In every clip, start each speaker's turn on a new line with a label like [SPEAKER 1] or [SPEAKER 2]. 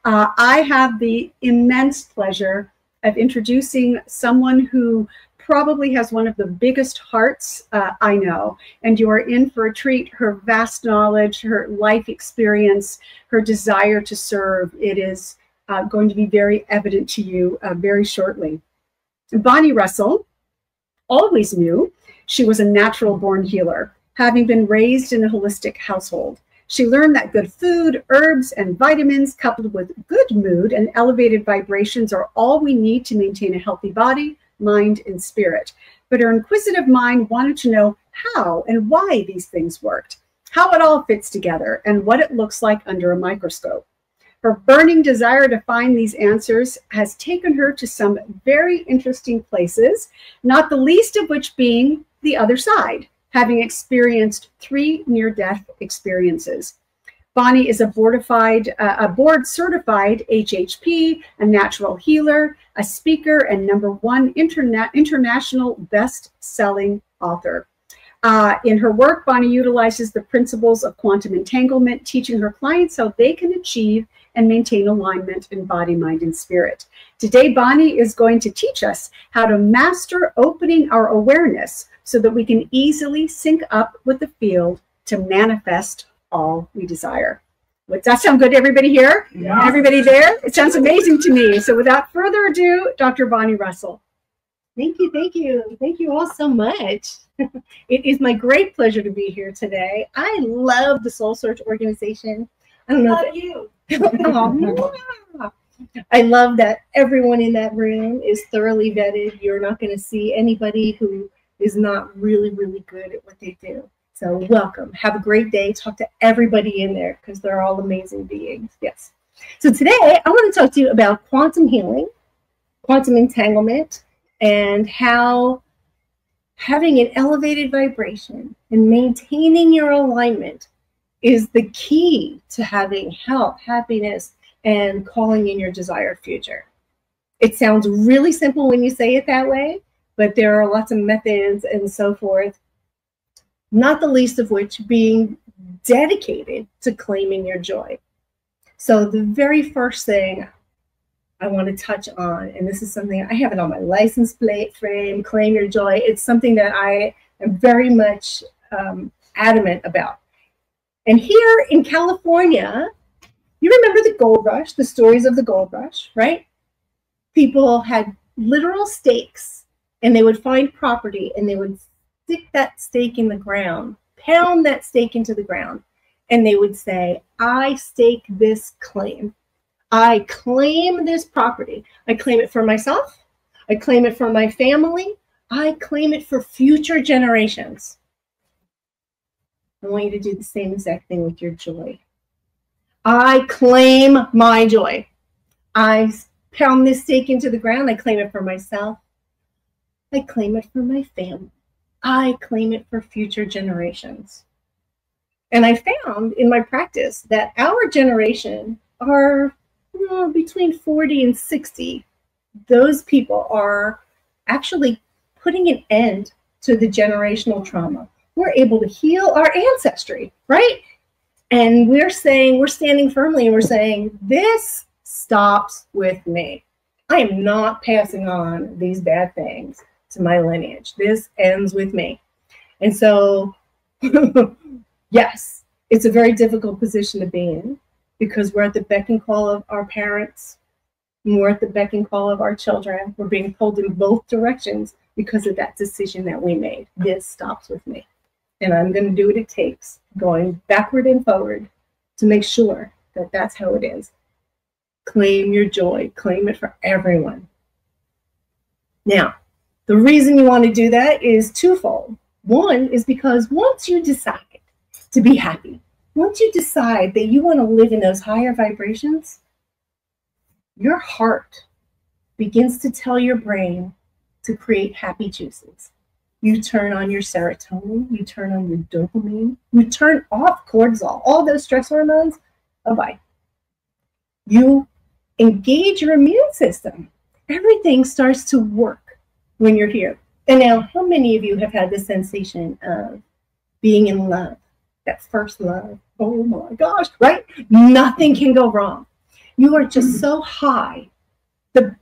[SPEAKER 1] I have the immense pleasure of introducing someone who probably has one of the biggest hearts I know, and you are in for a treat. Her vast knowledge, her life experience, her desire to serve, it is going to be very evident to you very shortly. Bonnie Russell always knew she was a natural born healer, having been raised in a holistic household. She learned that good food, herbs, and vitamins coupled with good mood and elevated vibrations are all we need to maintain a healthy body, mind, and spirit. But her inquisitive mind wanted to know how and why these things worked, how it all fits together, and what it looks like under a microscope. Her burning desire to find these answers has taken her to some very interesting places, not the least of which being the other side, having experienced 3 near-death experiences. Bonnie is a board-certified HHP, a natural healer, a speaker, and #1 international best-selling author. In her work, Bonnie utilizes the principles of quantum entanglement, teaching her clients how they can achieve and maintain alignment in body, mind, and spirit. Today, Bonnie is going to teach us how to master opening our awareness so that we can easily sync up with the field to manifest all we desire. Does that sound good to everybody here? Yeah. Everybody there? It sounds amazing to me. So without further ado, Dr. Bonnie Russell.
[SPEAKER 2] Thank you, thank you. Thank you all so much. It is my great pleasure to be here today. I love the Soul Search organization. I don't know.
[SPEAKER 1] Love you.
[SPEAKER 2] I love that everyone in that room is thoroughly vetted. You're not going to see anybody who is not really, really good at what they do. So welcome. Have a great day. Talk to everybody in there because they're all amazing beings. Yes. So today I want to talk to you about quantum healing, quantum entanglement, and how having an elevated vibration and maintaining your alignment is the key to having health, happiness, and calling in your desired future. It sounds really simple when you say it that way, but there are lots of methods and so forth, not the least of which being dedicated to claiming your joy. So the very first thing I want to touch on, and this is something I have it on my license plate frame, claim your joy. It's something that I am very much adamant about. And here in California, you remember the gold rush, the stories of the gold rush, right? People had literal stakes and they would find property and they would stick that stake in the ground, pound that stake into the ground, and they would say, I stake this claim. I claim this property. I claim it for myself. I claim it for my family. I claim it for future generations. I want you to do the same exact thing with your joy. I claim my joy. I pound this stake into the ground. I claim it for myself. I claim it for my family. I claim it for future generations. And I found in my practice that our generation are between 40 and 60. Those people are actually putting an end to the generational trauma. We're able to heal our ancestry, right? And we're saying, we're standing firmly and we're saying, this stops with me. I am not passing on these bad things to my lineage. This ends with me. And so, yes, it's a very difficult position to be in because we're at the beck and call of our parents and we're at the beck and call of our children. We're being pulled in both directions because of that decision that we made. This stops with me. And I'm going to do what it takes, going backward and forward to make sure that that's how it is. Claim your joy. Claim it for everyone. Now, the reason you want to do that is twofold. One is because once you decide to be happy, once you decide that you want to live in those higher vibrations, your heart begins to tell your brain to create happy juices. You turn on your serotonin, you turn on your dopamine, you turn off cortisol, all those stress hormones, bye-bye. You engage your immune system. Everything starts to work when you're here. And now, how many of you have had the sensation of being in love? That first love, oh my gosh, right? Nothing can go wrong. You are just so high. The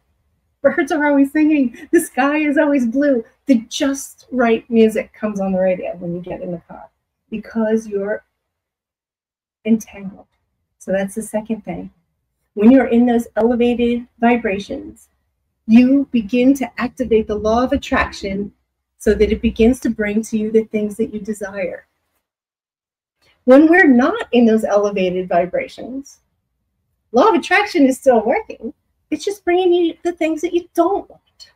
[SPEAKER 2] birds are always singing. The sky is always blue. The just right music comes on the radio when you get in the car because you're entangled. So that's the second thing. When you're in those elevated vibrations, you begin to activate the law of attraction so that it begins to bring to you the things that you desire. When we're not in those elevated vibrations, law of attraction is still working. It's just bringing you the things that you don't want.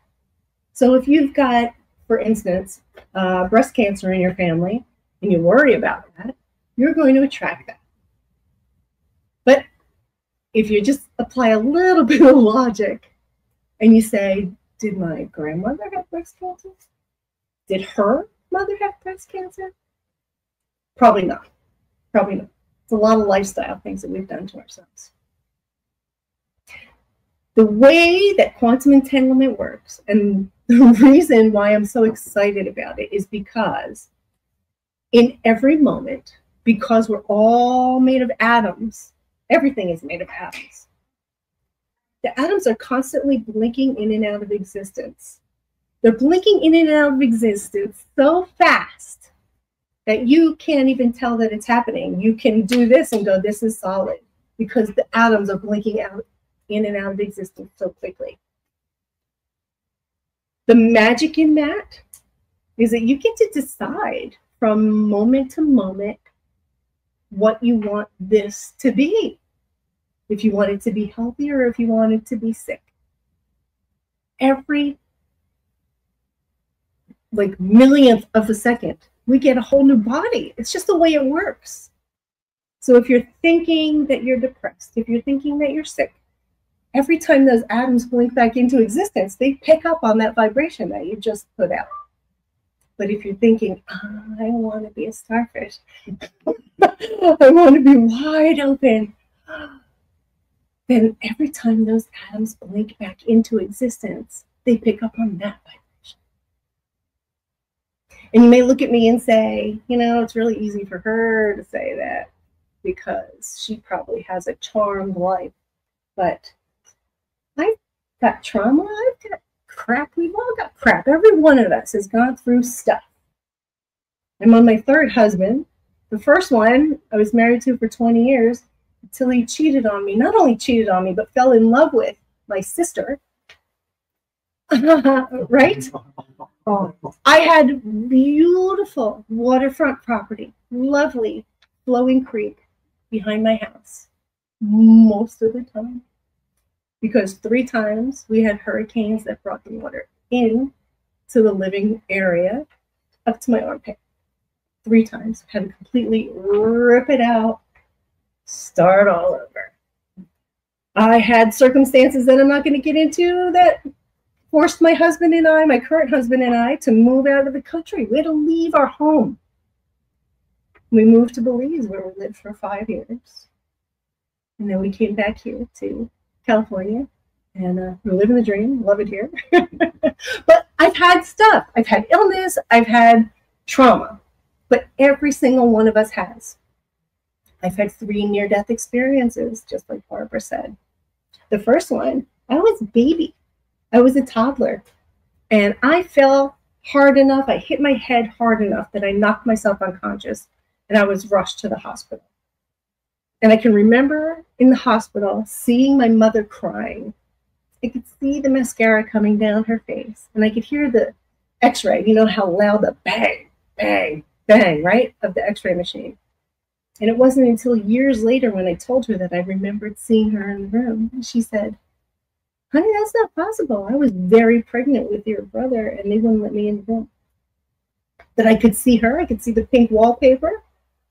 [SPEAKER 2] So if you've got, for instance, breast cancer in your family and you worry about that, you're going to attract that. But if you just apply a little bit of logic and you say, did my grandmother have breast cancer? Did her mother have breast cancer? Probably not. Probably not. It's a lot of lifestyle things that we've done to ourselves. The way that quantum entanglement works, and the reason why I'm so excited about it, is because in every moment, because we're all made of atoms, everything is made of atoms. The atoms are constantly blinking in and out of existence. They're blinking in and out of existence so fast that you can't even tell that it's happening. You can do this and go, this is solid, because the atoms are blinking out in and out of existence so quickly. The magic in that is that you get to decide from moment to moment what you want this to be. If you want it to be healthy or if you want it to be sick. Every millionth of a second, we get a whole new body. It's just the way it works. So if you're thinking that you're depressed, if you're thinking that you're sick, every time those atoms blink back into existence, they pick up on that vibration that you just put out. But if you're thinking, I want to be a starfish, I want to be wide open, then every time those atoms blink back into existence, they pick up on that vibration. And you may look at me and say, it's really easy for her to say that because she probably has a charmed life. But I've got trauma, I've got crap, we've all got crap. Every one of us has gone through stuff. I'm on my third husband. The first one I was married to for 20 years until he cheated on me. Not only cheated on me, but fell in love with my sister. Right? I had beautiful waterfront property, lovely flowing creek behind my house most of the time. Because 3 times we had hurricanes that brought the water in to the living area up to my armpit. 3 times. Had to completely rip it out, start all over. I had circumstances that I'm not going to get into that forced my husband and I, my current husband and I, to move out of the country. We had to leave our home. We moved to Belize, where we lived for 5 years. And then we came back here to California, and we're living the dream. Love it here. But I've had stuff. I've had illness. I've had trauma. But every single one of us has. I've had 3 near-death experiences, just like Barbara said. The first one, I was a baby. I was a toddler. And I fell hard enough. I hit my head hard enough that I knocked myself unconscious, and I was rushed to the hospital. And I can remember in the hospital seeing my mother crying. I could see the mascara coming down her face. And I could hear the x-ray, how loud the bang, bang, bang, right, of the x-ray machine. And it wasn't until years later when I told her that I remembered seeing her in the room. And she said, honey, that's not possible. I was very pregnant with your brother and they wouldn't let me in the room. But I could see her. I could see the pink wallpaper.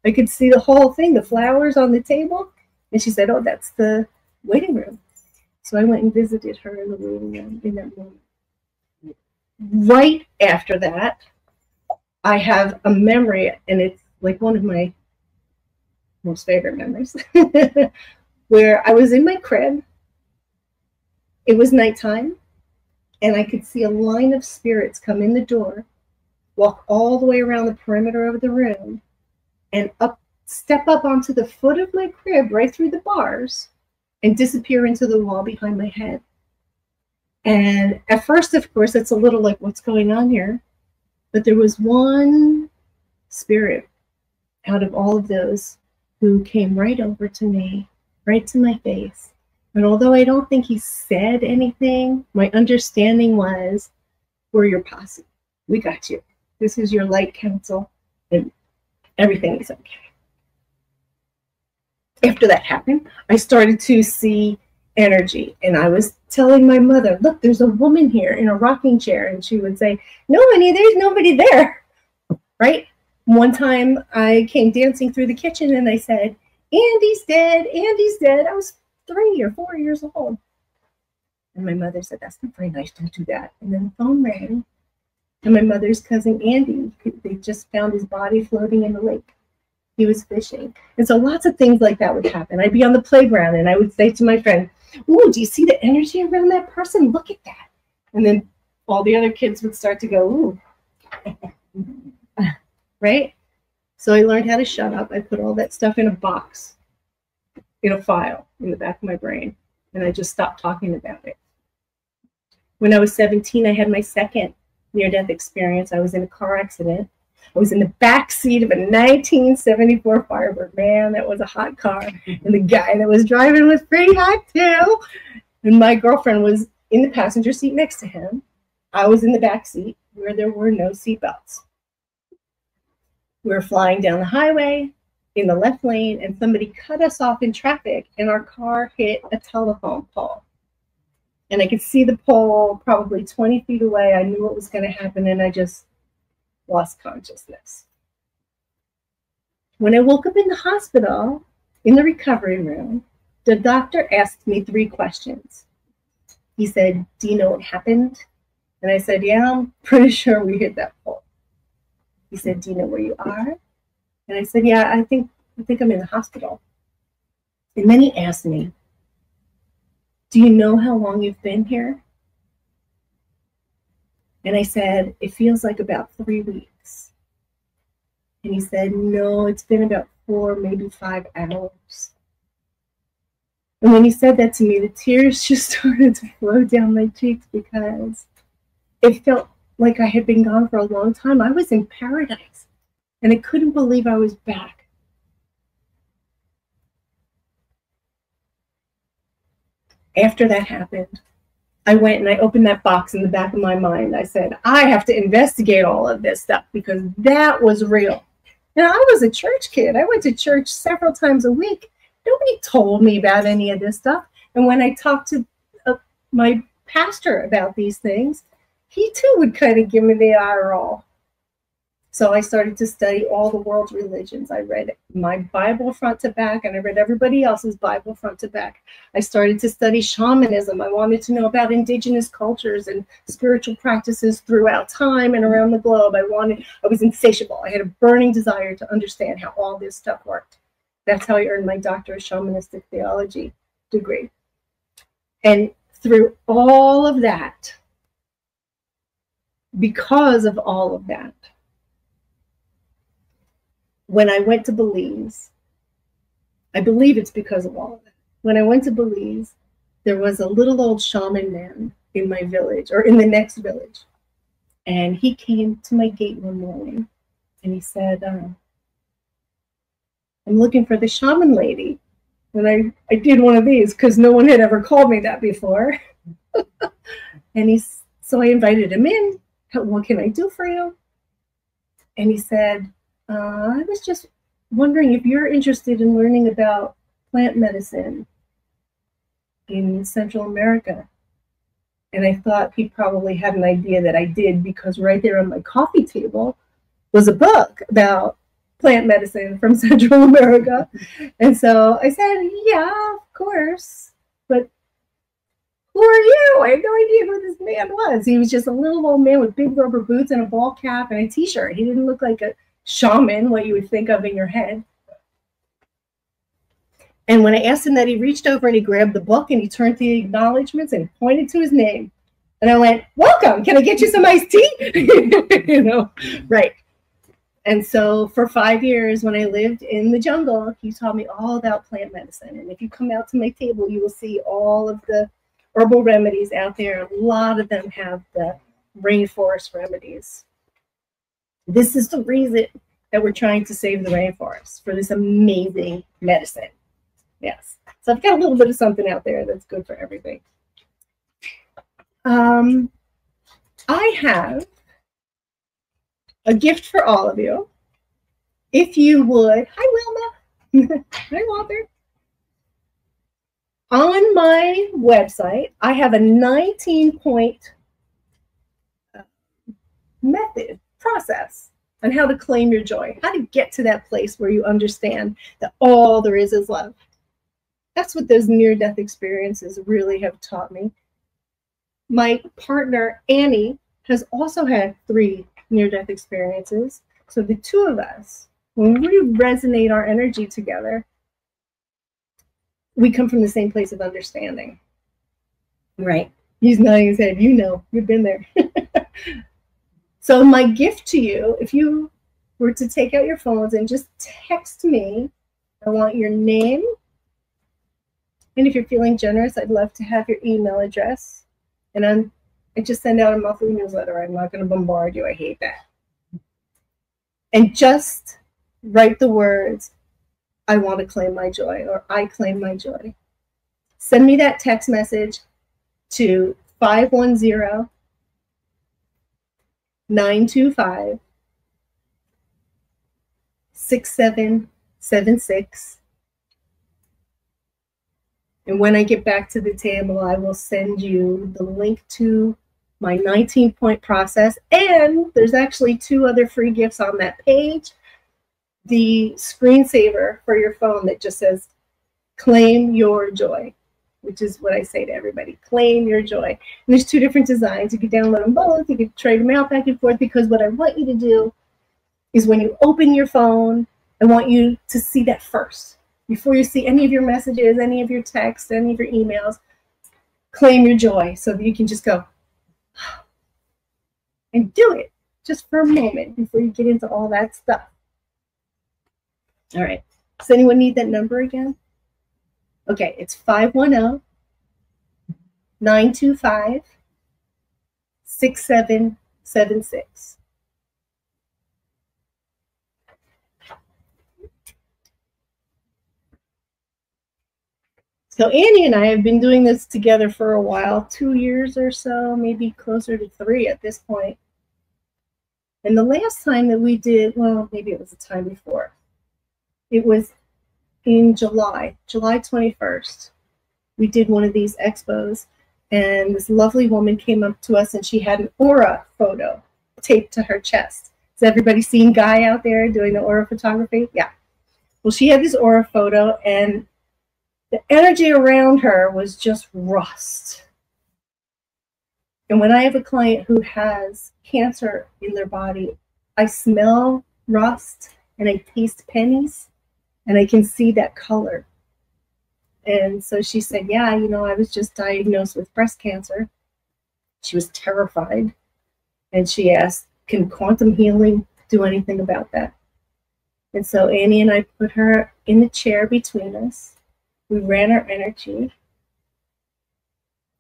[SPEAKER 2] I could see the whole thing, the flowers on the table. And she said, oh, that's the waiting room. So I went and visited her in the waiting room in that moment. Right after that, I have a memory, and it's like one of my most favorite memories, where I was in my crib. It was nighttime, and I could see a line of spirits come in the door, walk all the way around the perimeter of the room, and step up onto the foot of my crib right through the bars and disappear into the wall behind my head. And at first, of course, it's a little like, what's going on here? But there was one spirit out of all of those who came right over to me, right to my face. And although I don't think he said anything, my understanding was, we're your posse. We got you. This is your light council, and everything is okay. After that happened, I started to see energy. And I was telling my mother, look, there's a woman here in a rocking chair. And she would say, no, honey, there's nobody there. Right? One time I came dancing through the kitchen and I said, Andy's dead. Andy's dead. I was 3 or 4 years old. And my mother said, that's not very nice. Don't do that. And then the phone rang. And my mother's cousin, Andy, they just found his body floating in the lake. He was fishing. And so lots of things like that would happen. I'd be on the playground and I would say to my friend, ooh, do you see the energy around that person? Look at that. And then all the other kids would start to go, ooh. Right? So I learned how to shut up. I put all that stuff in a box, in a file in the back of my brain. And I just stopped talking about it. When I was 17, I had my second near-death experience. I was in a car accident. I was in the back seat of a 1974 Firebird. Man, that was a hot car. And the guy that was driving was pretty hot too. And my girlfriend was in the passenger seat next to him. I was in the back seat where there were no seatbelts. We were flying down the highway in the left lane, and somebody cut us off in traffic, and our car hit a telephone pole. And I could see the pole probably 20 feet away. I knew what was going to happen, and I just lost consciousness. When I woke up in the hospital, in the recovery room, the doctor asked me 3 questions. He said, do you know what happened? And I said, yeah, I'm pretty sure we hit that pole. He said, do you know where you are? And I said, yeah, I think I'm in the hospital. And then he asked me, do you know how long you've been here? And I said, it feels like about 3 weeks. And he said, no, it's been about 4, maybe 5 hours. And when he said that to me, the tears just started to flow down my cheeks because it felt like I had been gone for a long time. I was in paradise, and I couldn't believe I was back. After that happened, I went and I opened that box in the back of my mind. I said, I have to investigate all of this stuff because that was real. And I was a church kid. I went to church several times a week. Nobody told me about any of this stuff. And when I talked to my pastor about these things, he too would kind of give me the eye roll. So I started to study all the world's religions. I read my Bible front to back, and I read everybody else's Bible front to back. I started to study shamanism. I wanted to know about indigenous cultures and spiritual practices throughout time and around the globe. I was insatiable. I had a burning desire to understand how all this stuff worked. That's how I earned my Doctor of Shamanistic Theology degree. And through all of that, because of all of that, when I went to Belize, I believe it's because of all of it. When I went to Belize, there was a little old shaman man in my village, or in the next village. And he came to my gate one morning and he said, I'm looking for the shaman lady. And I did one of these because no one had ever called me that before. And so I invited him in. What can I do for you? And he said, I was just wondering if you're interested in learning about plant medicine in Central America. And I thought he probably had an idea that I did, because right there on my coffee table was a book about plant medicine from Central America. And so I said, yeah, of course. But who are you? I had no idea who this man was. He was just a little old man with big rubber boots and a ball cap and a t-shirt. He didn't look like a shaman, what you would think of in your head. And when I asked him that, he reached over and he grabbed the book and he turned to the acknowledgments and pointed to his name. And I went, welcome, can I get you some iced tea? You know, right. And so for 5 years, when I lived in the jungle, he taught me all about plant medicine. And if you come out to my table, you will see all of the herbal remedies out there. A lot of them have the rainforest remedies. This is the reason that we're trying to save the rainforest, for this amazing medicine. Yes. So I've got a little bit of something out there that's good for everything. I have a gift for all of you. If you would, hi Wilma, hi Walter. On my website, I have a 19-point method, process on how to claim your joy, how to get to that place where you understand that all there is love. That's what those near-death experiences really have taught me. My partner, Annie, has also had 3 near-death experiences. So the two of us, when we resonate our energy together, we come from the same place of understanding. Right? He's nodding his head. You know, you've been there. So my gift to you, if you were to take out your phones and just text me, I want your name. And if you're feeling generous, I'd love to have your email address. And I just send out a monthly newsletter. I'm not going to bombard you. I hate that. And just write the words, I want to claim my joy, or I claim my joy. Send me that text message to 510-925-6776. And when I get back to the table, I will send you the link to my 19-point process. And there's actually 2 other free gifts on that page. The screensaver for your phone that just says, claim your joy, which is what I say to everybody, claim your joy. And there's 2 different designs. You can download them both. You can trade them out back and forth, because what I want you to do is when you open your phone, I want you to see that first. Before you see any of your messages, any of your texts, any of your emails, claim your joy so that you can just go and do it just for a moment before you get into all that stuff. All right. Does anyone need that number again? Okay, it's 510-925-6776. So Annie and I have been doing this together for a while, 2 years or so, maybe closer to 3 at this point. And the last time that we did, well, maybe it was the time before. It was in July 21st. We did one of these expos, and this lovely woman came up to us, and she had an aura photo taped to her chest. Has everybody seen Guy out there doing the aura photography? Yeah. Well, she had this aura photo, and the energy around her was just rust. And when I have a client who has cancer in their body, I smell rust and I taste pennies and I can see that color. And so she said, yeah, you know, I was just diagnosed with breast cancer. She was terrified. And she asked, can quantum healing do anything about that? And so Annie and I put her in the chair between us. We ran our energy.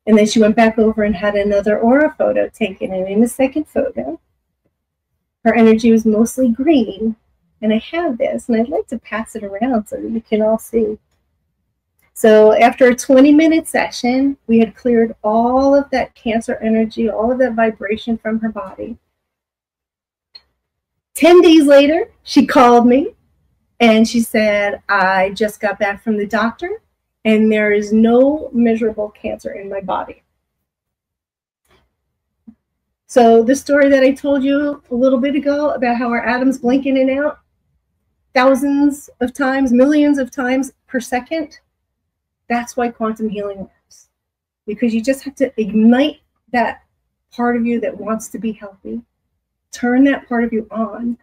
[SPEAKER 2] And then she went back over and had another aura photo taken. And in the second photo, her energy was mostly green. And I have this, and I'd like to pass it around so that you can all see. So after a 20-minute session, we had cleared all of that cancer energy, all of that vibration from her body. 10 days later, she called me. And she said, I just got back from the doctor, and there is no measurable cancer in my body. So the story that I told you a little bit ago about how our atoms blink in and out, thousands of times, millions of times per second, that's why quantum healing works. Because you just have to ignite that part of you that wants to be healthy, turn that part of you on,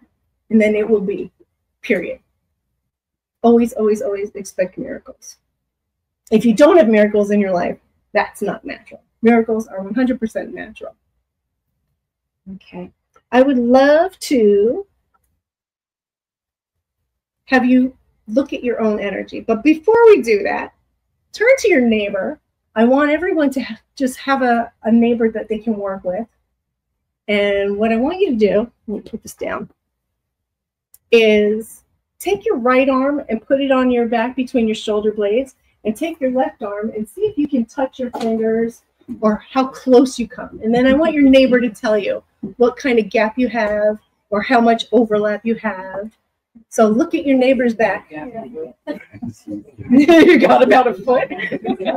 [SPEAKER 2] and then it will be, period. Always, always, always expect miracles. If you don't have miracles in your life, that's not natural. Miracles are 100% natural. Okay. I would love to have you look at your own energy. But before we do that, turn to your neighbor. I want everyone to just have a neighbor that they can work with. And what I want you to do, let me put this down, is take your right arm and put it on your back between your shoulder blades, and take your left arm and see if you can touch your fingers or how close you come. And then I want your neighbor to tell you what kind of gap you have or how much overlap you have. So look at your neighbor's back. You got about a foot. Yeah.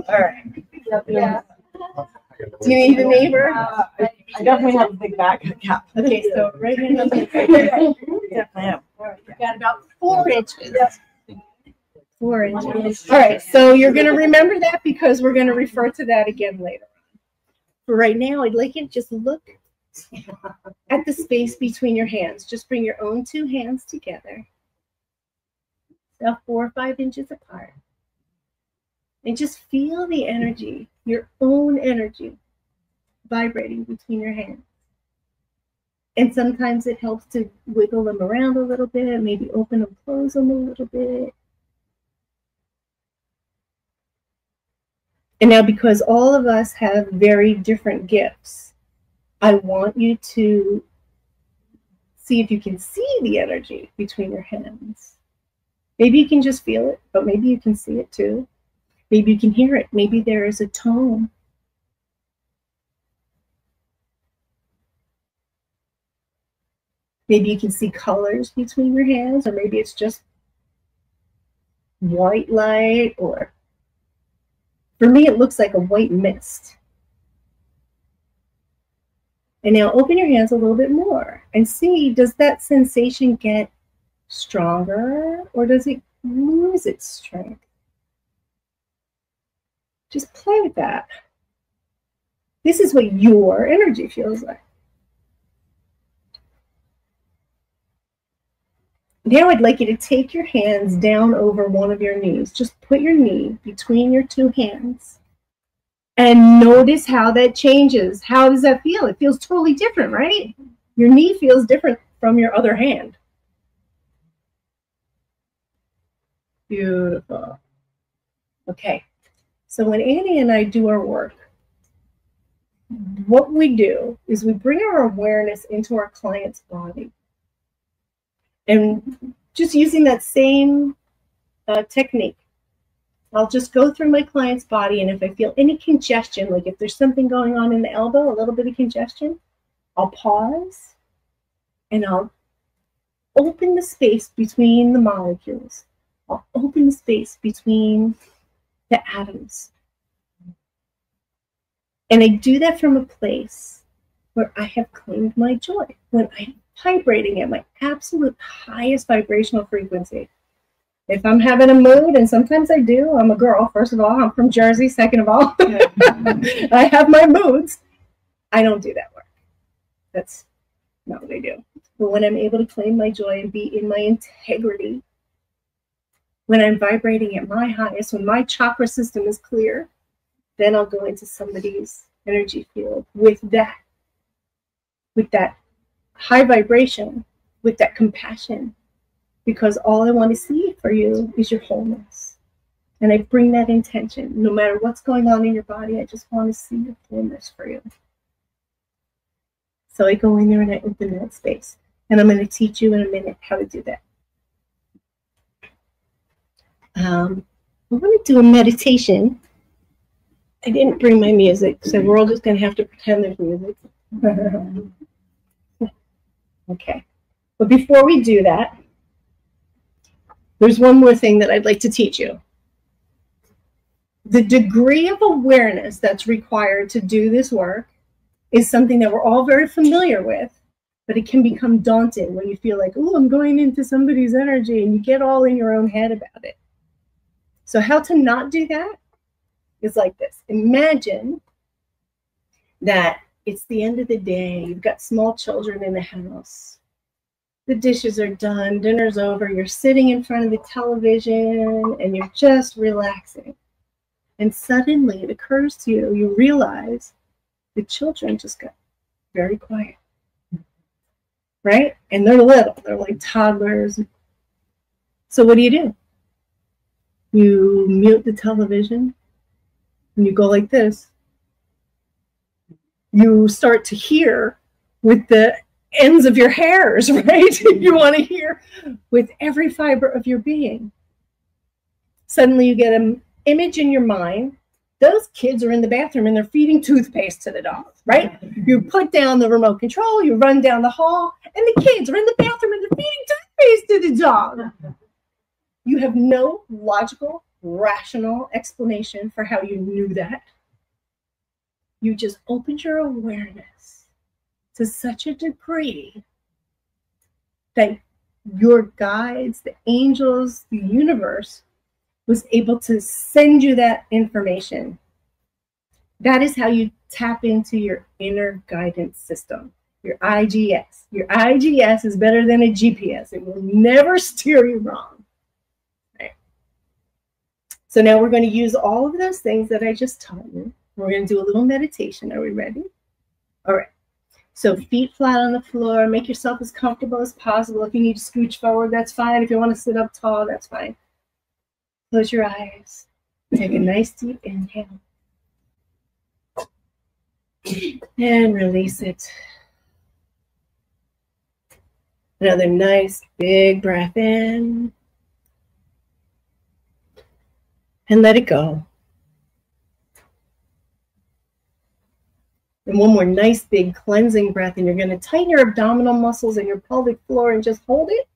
[SPEAKER 2] All right.
[SPEAKER 3] Yeah.
[SPEAKER 2] Do you need a neighbor?
[SPEAKER 3] I definitely have a big back cap.
[SPEAKER 2] Okay, so right hand on the
[SPEAKER 3] Definitely am.
[SPEAKER 2] You got about 4 inches. 4 inches. All right, so you're going to remember that because we're going to refer to that again later. For right now, I'd like you to just look at the space between your hands. Just bring your own 2 hands together, about 4 or 5 inches apart. And just feel the energy, your own energy, vibrating between your hands. And sometimes it helps to wiggle them around a little bit, maybe open and close them a little bit. And now, because all of us have very different gifts, I want you to see if you can see the energy between your hands. Maybe you can just feel it, but maybe you can see it too. Maybe you can hear it. Maybe there is a tone. Maybe you can see colors between your hands, or maybe it's just white light, or for me, it looks like a white mist. And now open your hands a little bit more and see, does that sensation get stronger or does it lose its strength? Just play with that. This is what your energy feels like. Now I'd like you to take your hands down over one of your knees. Just put your knee between your 2 hands and notice how that changes. How does that feel? It feels totally different, right? Your knee feels different from your other hand. Beautiful. Okay. So when Annie and I do our work, what we do is we bring our awareness into our client's body. And just using that same technique, I'll just go through my client's body, and if I feel any congestion, like if there's something going on in the elbow, a little bit of congestion, I'll pause and I'll open the space between the molecules. I'll open the space between the atoms. And I do that from a place where I have claimed my joy, when I'm vibrating at my absolute highest vibrational frequency. If I'm having a mood, and sometimes I do, I'm a girl, first of all, I'm from Jersey, second of all, I have my moods. I don't do that work. That's not what I do. But when I'm able to claim my joy and be in my integrity, when I'm vibrating at my highest, when my chakra system is clear, then I'll go into somebody's energy field with that high vibration, with that compassion, because all I want to see for you is your wholeness. And I bring that intention. No matter what's going on in your body, I just want to see your wholeness for you. So I go in there and I open that space. And I'm going to teach you in a minute how to do that. I'm going to do a meditation. I didn't bring my music, so we're all just going to have to pretend there's music. Okay. But before we do that, there's one more thing that I'd like to teach you. The degree of awareness that's required to do this work is something that we're all very familiar with, but it can become daunting when you feel like, oh, I'm going into somebody's energy, and you get all in your own head about it. So how to not do that is like this. Imagine that it's the end of the day. You've got small children in the house. The dishes are done. Dinner's over. You're sitting in front of the television and you're just relaxing. And suddenly it occurs to you, you realize the children just got very quiet. right? And they're little. They're like toddlers. So what do? You mute the television and you go like this. You start to hear with the ends of your hairs, right? You want to hear with every fiber of your being. Suddenly you get an image in your mind. Those kids are in the bathroom and they're feeding toothpaste to the dog, right? You put down the remote control, you run down the hall, and the kids are in the bathroom and they're feeding toothpaste to the dog. You have no logical, rational explanation for how you knew that. You just opened your awareness to such a degree that your guides, the angels, the universe, was able to send you that information. That is how you tap into your inner guidance system, your IGS. Your IGS is better than a GPS. It will never steer you wrong. Right. So now we're going to use all of those things that I just taught you. We're going to do a little meditation. Are we ready? All right. So feet flat on the floor. Make yourself as comfortable as possible. If you need to scooch forward, that's fine. If you want to sit up tall, that's fine. Close your eyes. Take a nice deep inhale. And release it. Another nice big breath in. And let it go. And one more nice big cleansing breath. And you're going to tighten your abdominal muscles and your pelvic floor and just hold it.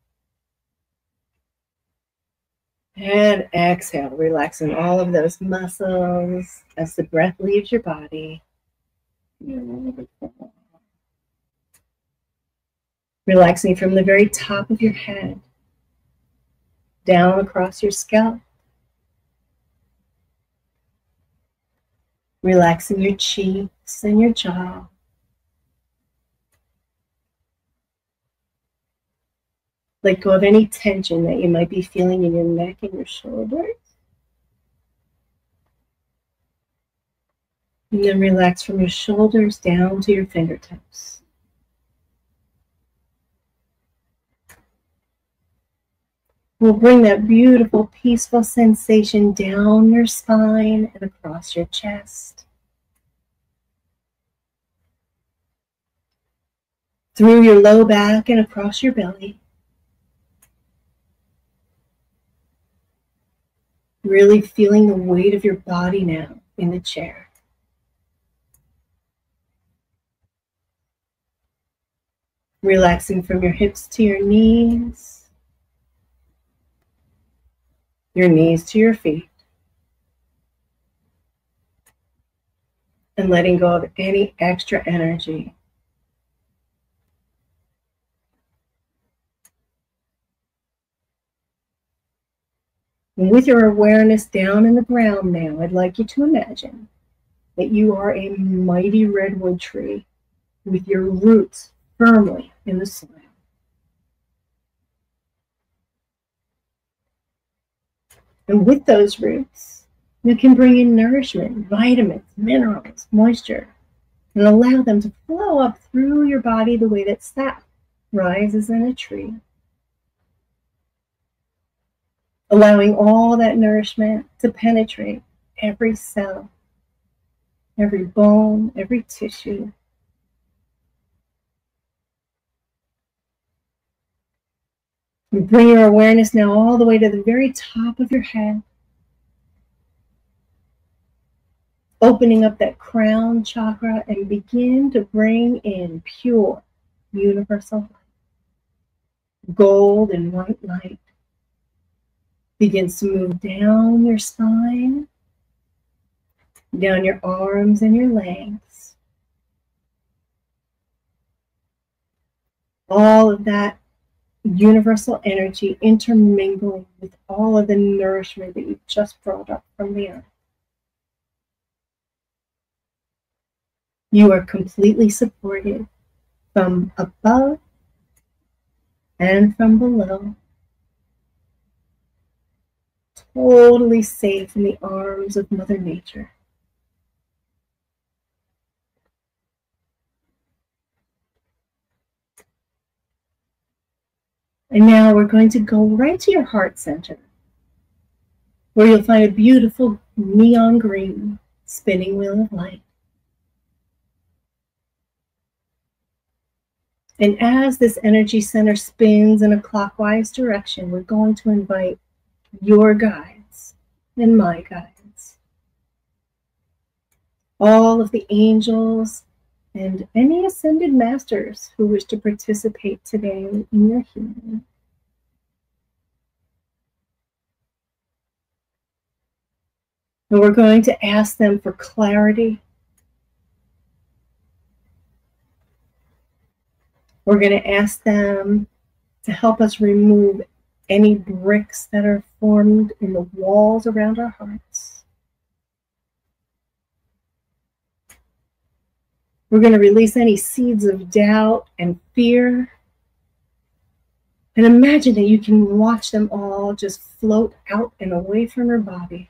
[SPEAKER 2] And exhale, relaxing all of those muscles as the breath leaves your body. Relaxing from the very top of your head, down across your scalp. Relaxing your cheeks and your jaw. Let go of any tension that you might be feeling in your neck and your shoulders. And then relax from your shoulders down to your fingertips. We'll bring that beautiful, peaceful sensation down your spine and across your chest. Through your low back and across your belly. Really feeling the weight of your body now in the chair. Relaxing from your hips to your knees to your feet. And letting go of any extra energy. And with your awareness down in the ground now, I'd like you to imagine that you are a mighty redwood tree with your roots firmly in the soil. And with those roots, you can bring in nourishment, vitamins, minerals, moisture, and allow them to flow up through your body the way that sap rises in a tree. Allowing all that nourishment to penetrate every cell, every bone, every tissue. You bring your awareness now all the way to the very top of your head. Opening up that crown chakra and begin to bring in pure, universal light. Gold and white light begins to move down your spine, down your arms and your legs. All of that universal energy intermingling with all of the nourishment that you've just brought up from the earth. You are completely supported from above and from below. Totally safe in the arms of Mother Nature. And now we're going to go right to your heart center, where you'll find a beautiful neon green spinning wheel of light. And as this energy center spins in a clockwise direction, we're going to invite your guides and my guides, all of the angels and any ascended masters who wish to participate today in your healing. And we're going to ask them for clarity. We're going to ask them to help us remove any bricks that are formed in the walls around our hearts. We're going to release any seeds of doubt and fear. And imagine that you can watch them all just float out and away from your body.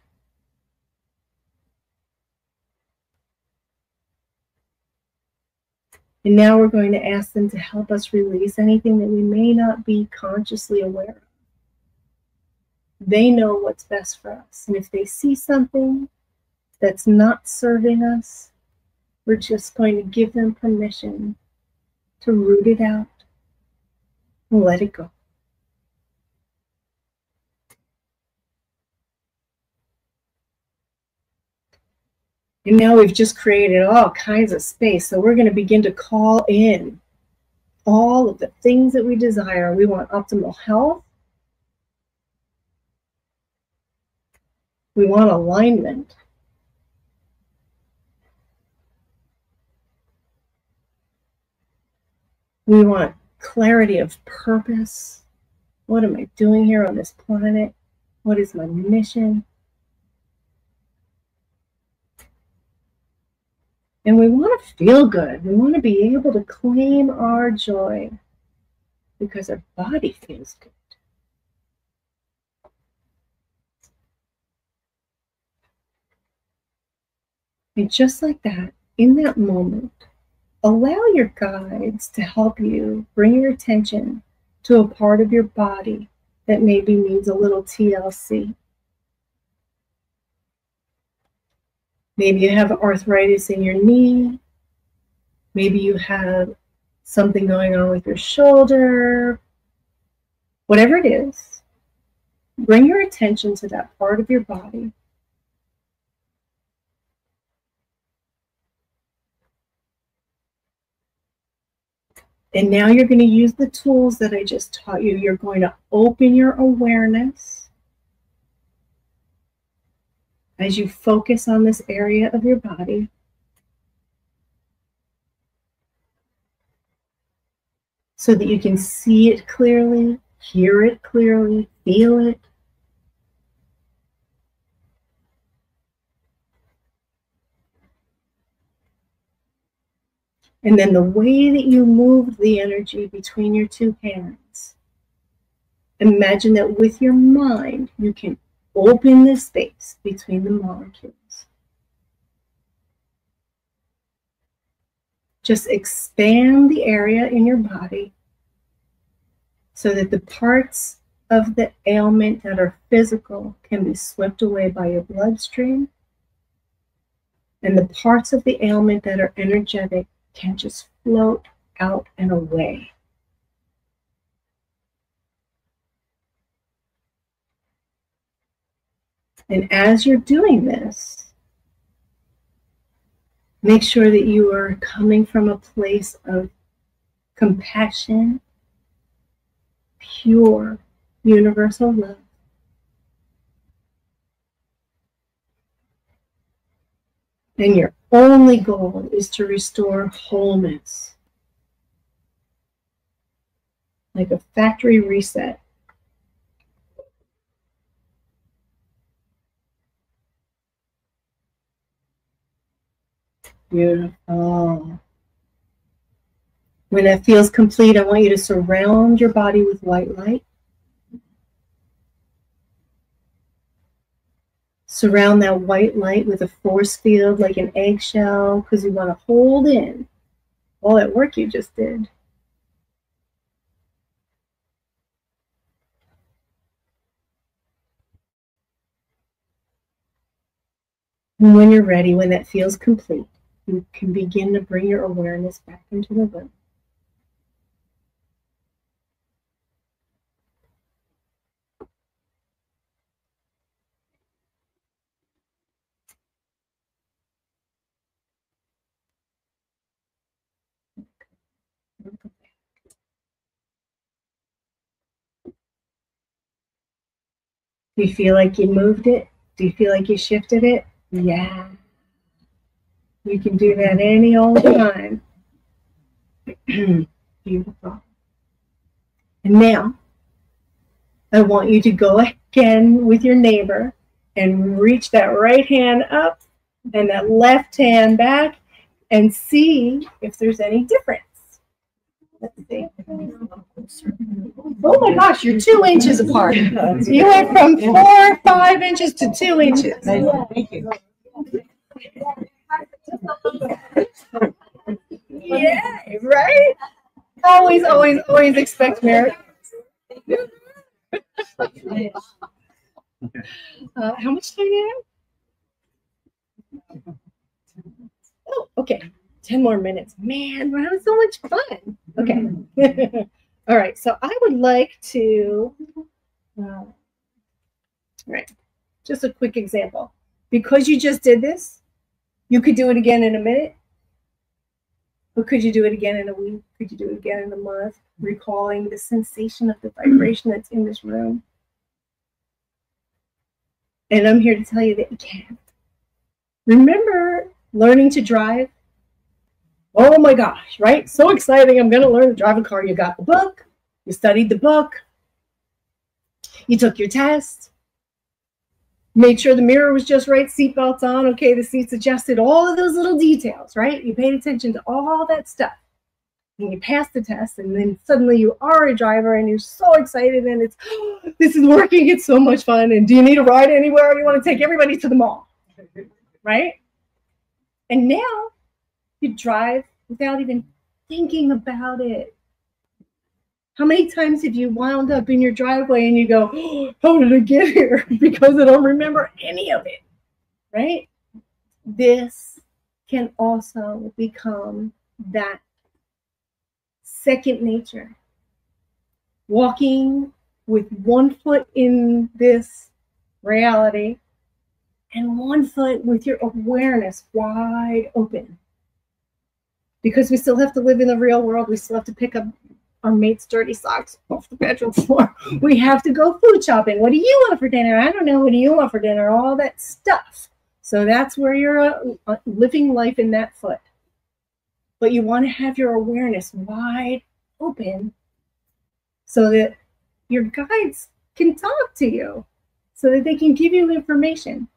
[SPEAKER 2] And now we're going to ask them to help us release anything that we may not be consciously aware of. They know what's best for us. And if they see something that's not serving us, we're just going to give them permission to root it out and let it go. And now we've just created all kinds of space. So we're going to begin to call in all of the things that we desire. We want optimal health. We want alignment. We want clarity of purpose. What am I doing here on this planet? What is my mission? And we want to feel good. We want to be able to claim our joy because our body feels good. And just like that, in that moment, allow your guides to help you bring your attention to a part of your body that maybe needs a little TLC. Maybe you have arthritis in your knee. Maybe you have something going on with your shoulder. Whatever it is, bring your attention to that part of your body. And now you're going to use the tools that I just taught you. You're going to open your awareness as you focus on this area of your body. So that you can see it clearly, hear it clearly, feel it. And then the way that you move the energy between your two hands, imagine that with your mind, you can open the space between the molecules. Just expand the area in your body so that the parts of the ailment that are physical can be swept away by your bloodstream, and the parts of the ailment that are energetic can just float out and away. And as you're doing this, make sure that you are coming from a place of compassion, pure, universal love. And your only goal is to restore wholeness, like a factory reset. Beautiful. When that feels complete, I want you to surround your body with white light. Surround that white light with a force field like an eggshell, because you want to hold in all that work you just did. And when you're ready, when that feels complete, you can begin to bring your awareness back into the room. Do you feel like you moved it? Do you feel like you shifted it? Yeah. You can do that any old time. Beautiful. And now, I want you to go again with your neighbor and reach that right hand up and that left hand back and see if there's any difference. Let's see. Oh my gosh, you're 2 inches apart. You went from 4 or 5 inches to 2 inches.
[SPEAKER 3] Thank you.
[SPEAKER 2] Yeah, right? Always, always, always expect miracles. How much time do you have? Oh, okay. 10 more minutes. Man, we're having so much fun. Okay. All right. So I would like to, all right, just a quick example. Because you just did this, you could do it again in a minute. But could you do it again in a week? Could you do it again in a month? Recalling the sensation of the vibration that's in this room. And I'm here to tell you that you can. Remember learning to drive? Oh my gosh, right? So exciting. I'm going to learn to drive a car. You got the book. You studied the book. You took your test. Made sure the mirror was just right, seatbelts on, okay, the seats adjusted, all of those little details, right? You paid attention to all that stuff. And you passed the test, and then suddenly you are a driver, and you're so excited, and it's, oh, this is working, it's so much fun, and do you need a ride anywhere, or do you want to take everybody to the mall? Right? And now, you drive without even thinking about it. How many times have you wound up in your driveway and you go, oh, how did I get here? Because I don't remember any of it, right? This can also become that second nature. Walking with 1 foot in this reality and 1 foot with your awareness wide open. Because we still have to live in the real world. We still have to pick up our mate's dirty socks off the bedroom floor. We have to go food shopping. What do you want for dinner? I don't know. What do you want for dinner? All that stuff. So that's where you're living life in that foot. But you want to have your awareness wide open so that your guides can talk to you, so that they can give you information.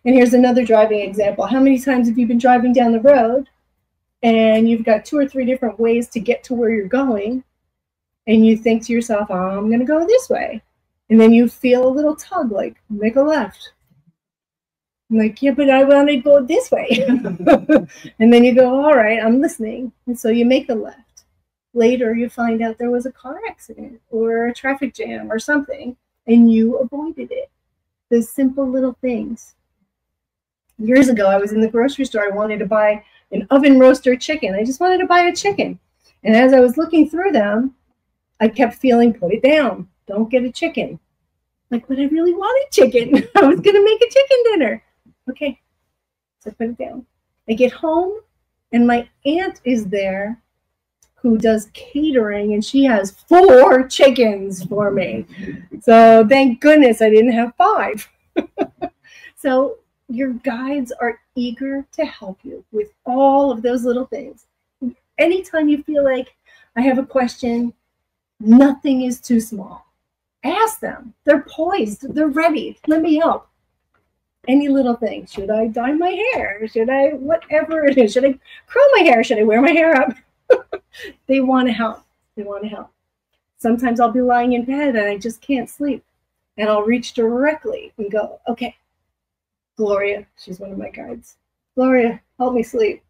[SPEAKER 2] And here's another driving example. How many times have you been driving down the road and you've got 2 or 3 different ways to get to where you're going? And you think to yourself, oh, I'm going to go this way. And then you feel a little tug, like, make a left. I'm like, yeah, but I want to go this way. And then you go, all right, I'm listening. And so you make a left. Later, you find out there was a car accident or a traffic jam or something, and you avoided it. Those simple little things. Years ago, I was in the grocery store. I wanted to buy an oven roaster chicken. I just wanted to buy a chicken. And as I was looking through them, I kept feeling, put it down. Don't get a chicken. Like, but I really wanted chicken. I was going to make a chicken dinner. Okay. So I put it down. I get home, and my aunt is there who does catering, and she has 4 chickens for me. So thank goodness I didn't have 5. So your guides are eager to help you with all of those little things. Anytime you feel like I have a question, nothing is too small. Ask them. They're poised. They're ready. Let me help. Any little thing. Should I dye my hair? Should I, whatever it is. Should I curl my hair? Should I wear my hair up? They want to help. They want to help. Sometimes I'll be lying in bed and I just can't sleep. And I'll reach directly and go, okay, Gloria, she's one of my guides. Gloria, help me sleep.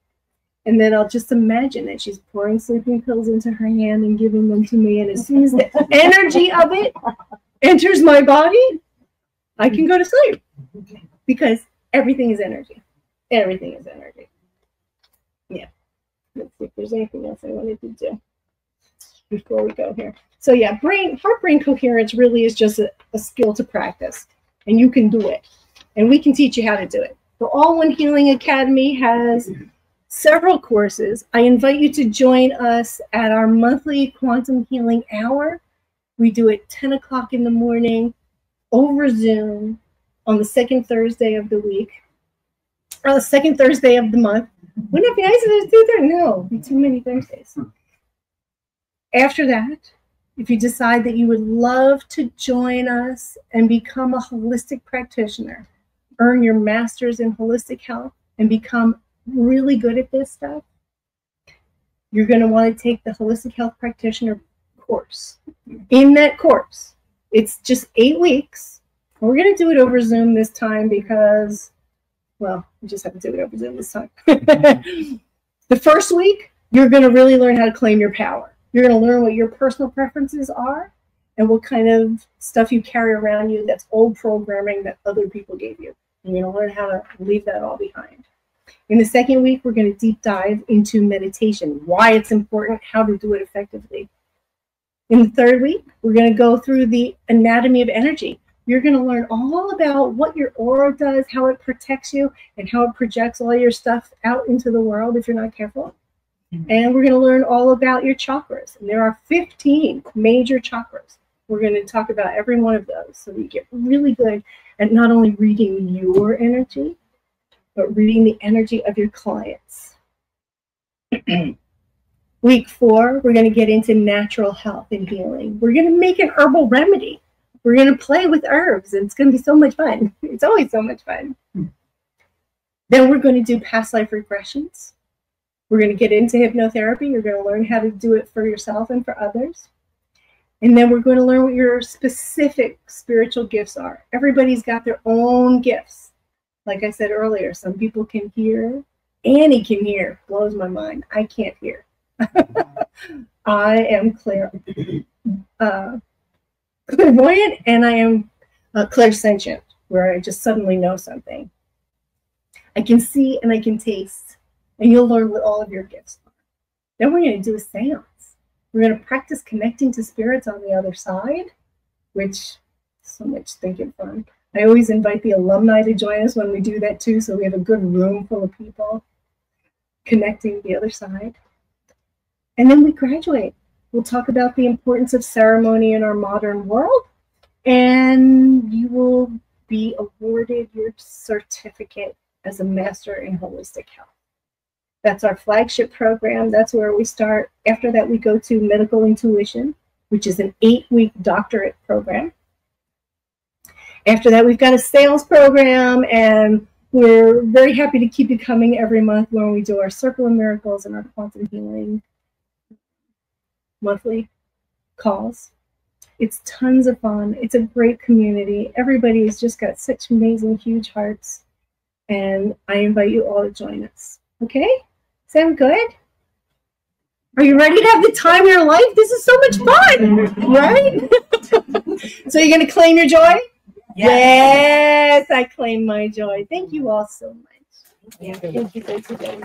[SPEAKER 2] And then I'll just imagine that she's pouring sleeping pills into her hand and giving them to me. And as soon as the energy of it enters my body, I can go to sleep. Because everything is energy. Everything is energy. Yeah. Let's see if there's anything else I wanted to do before we go here. So yeah, heart-brain coherence really is just a skill to practice, and you can do it, and we can teach you how to do it. The All One Healing Academy has several courses. I invite you to join us at our monthly Quantum Healing Hour. We do it 10 o'clock in the morning over Zoom on the second Thursday of the week, or the second Thursday of the month. Wouldn't it be nice if it was 2 Thursdays? No, it'd be too many Thursdays. After that, if you decide that you would love to join us and become a holistic practitioner, earn your master's in holistic health, and become really good at this stuff, you're going to want to take the Holistic Health Practitioner course. In that course, it's just 8 weeks. We're going to do it over Zoom this time because, well, we just have to do it over Zoom this time. The first week, you're going to really learn how to claim your power. You're going to learn what your personal preferences are and what kind of stuff you carry around you that's old programming that other people gave you. You're going to learn how to leave that all behind. In the second week, we're going to deep dive into meditation, why it's important, how to do it effectively. In the third week, we're going to go through the anatomy of energy. You're going to learn all about what your aura does, how it protects you, and how it projects all your stuff out into the world if you're not careful. And we're going to learn all about your chakras. And there are 15 major chakras. We're going to talk about every one of those so that you get really good at not only reading your energy, but reading the energy of your clients. Week 4, we're going to get into natural health and healing. We're going to make an herbal remedy. We're going to play with herbs, and it's going to be so much fun. It's always so much fun. Then we're going to do past life regressions. We're going to get into hypnotherapy. You're going to learn how to do it for yourself and for others. And then we're going to learn what your specific spiritual gifts are. Everybody's got their own gifts. Like I said earlier, some people can hear. Annie can hear. Blows my mind. I can't hear. I am clairvoyant, and I am clairsentient, where I just suddenly know something. I can see and I can taste, and you'll learn what all of your gifts are. Then we're going to do a seance. We're going to practice connecting to spirits on the other side, which is so much thinking fun. I always invite the alumni to join us when we do that too, so we have a good room full of people connecting the other side. And then we graduate. We'll talk about the importance of ceremony in our modern world, and you will be awarded your certificate as a master in holistic health. That's our flagship program. That's where we start. After that, we go to medical intuition, which is an 8-week doctorate program. After that, we've got a sales program, and we're very happy to keep you coming every month when we do our Circle of Miracles and our Quantum Healing monthly calls. It's tons of fun. It's a great community. Everybody's just got such amazing, huge hearts, and I invite you all to join us. Okay? Sound good? Are you ready to have the time of your life? This is so much fun, right? So you're going to claim your joy? Yes, I claim my joy. Thank you all so much.
[SPEAKER 3] Yeah.
[SPEAKER 2] Thank you for today.